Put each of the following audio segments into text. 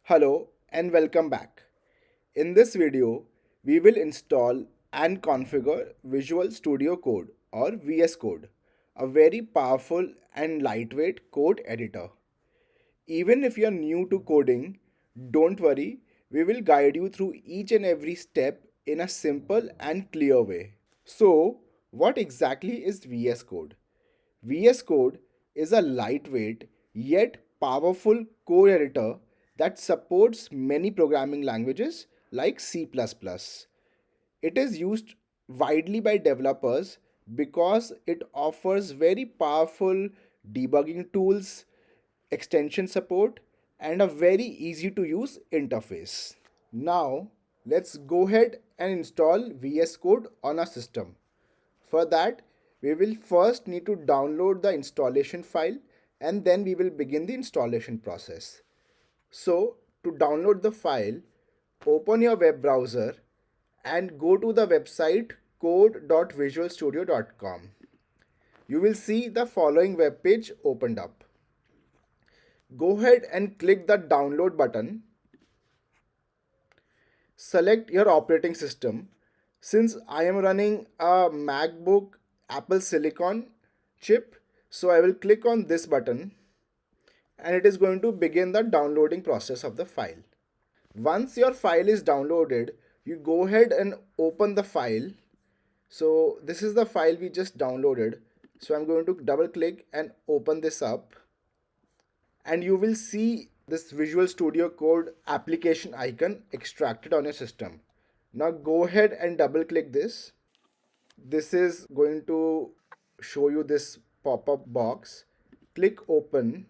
Hello and welcome back. In this video, we will install and configure Visual Studio Code or VS Code, a very powerful and lightweight code editor. Even if you're new to coding, don't worry, we will guide you through each and every step in a simple and clear way. So, what exactly is VS Code? VS Code is a lightweight yet powerful code editor that supports many programming languages like C++. It is used widely by developers because it offers very powerful debugging tools, extension support, and a very easy to use interface. Now, let's go ahead and install VS Code on our system. For that, we will first need to download the installation file and then we will begin the installation process. So, to download the file, open your web browser and go to the website code.visualstudio.com. You will see the following web page opened up. Go ahead and click the download button. Select your operating system. Since I am running a MacBook Apple Silicon chip, so I will click on this button and it is going to begin the downloading process of the file. Once your file is downloaded, you go ahead and open the file. So this is the file we just downloaded. So I'm going to double click and open this up. And you will see this Visual Studio Code application icon extracted on your system. Now go ahead and double click this. This is going to show you this pop-up box. Click open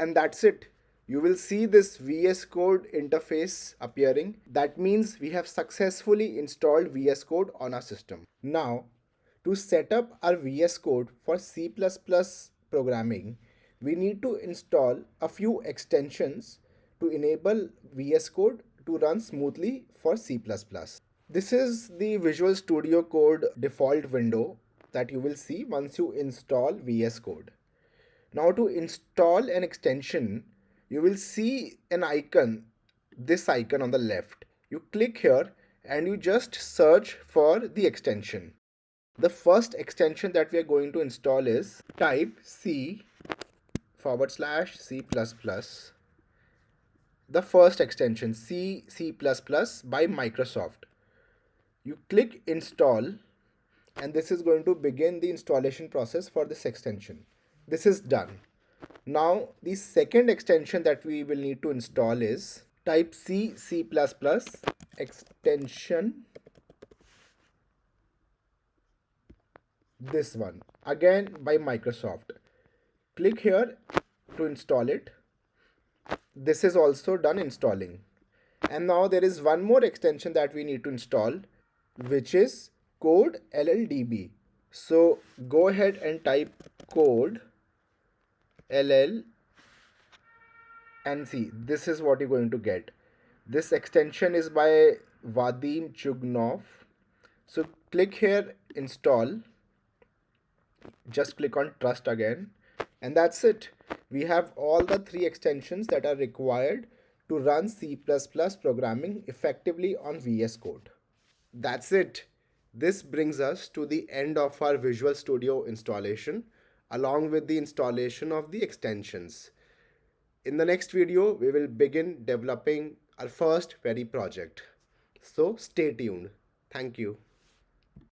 and that's it. You will see this VS Code interface appearing. That means we have successfully installed VS Code on our system. Now, to set up our VS Code for C++ programming, we need to install a few extensions to enable VS Code to run smoothly for C++. This is the Visual Studio Code default window that you will see once you install VS Code. Now to install an extension, you will see an icon, this icon on the left. You click here and you just search for the extension. The first extension that we are going to install is type C/C++. The first extension C++ by Microsoft. You click install and this is going to begin the installation process for this extension. This is done. Now the second extension that we will need to install is type C/C++ extension, this one again by Microsoft. Click here to install it. This is also done installing. And now there is one more extension that we need to install, which is code LLDB. So go ahead and type code LL and see, this is what you're going to get. This extension is by Vadim Chugnov. So click here, install. Just click on trust again. And that's it. We have all the three extensions that are required to run C++ programming effectively on VS Code. That's it. This brings us to the end of our Visual Studio installation along with the installation of the extensions. In the next video, we will begin developing our first very project. So stay tuned. Thank you.